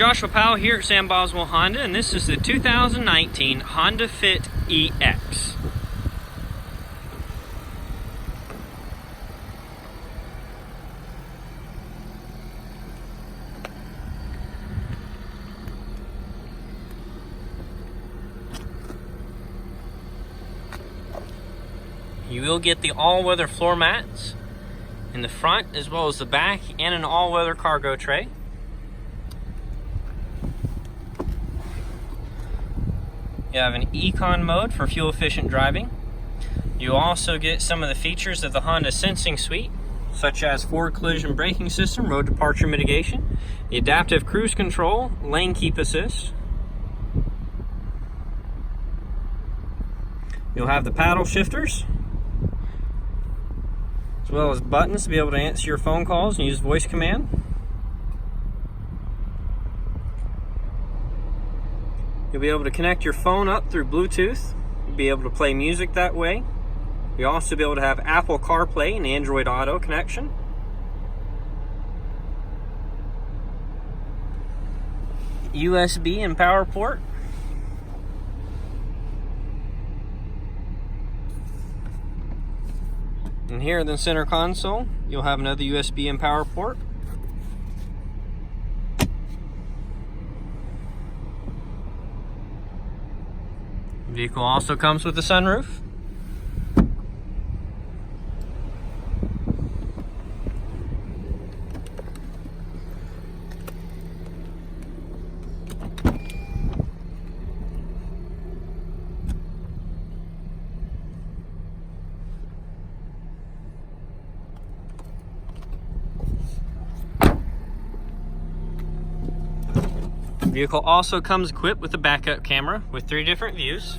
Joshua Powell here at Sam Boswell Honda, and this is the 2019 Honda Fit EX. You will get the all-weather floor mats in the front as well as the back, and an all-weather cargo tray. You have an Econ mode for fuel-efficient driving. You also get some of the features of the Honda Sensing Suite, such as forward collision braking system, road departure mitigation, the adaptive cruise control, lane keep assist. You'll have the paddle shifters, as well as buttons to be able to answer your phone calls and use voice command. You'll be able to connect your phone up through Bluetooth. You'll be able to play music that way. You'll also be able to have Apple CarPlay and Android Auto connection. USB and power port. And here in the center console, you'll have another USB and power port. The vehicle also comes with a sunroof. The vehicle also comes equipped with a backup camera with 3 different views.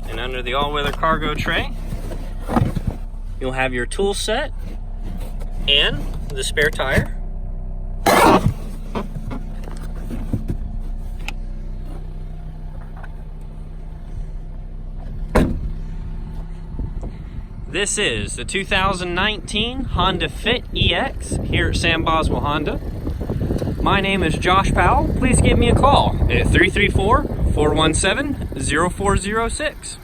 And under the all-weather cargo tray, you'll have your tool set and the spare tire. This is the 2019 Honda Fit EX here at Sam Boswell Honda. My name is Josh Powell. Please give me a call at 334-417-0406.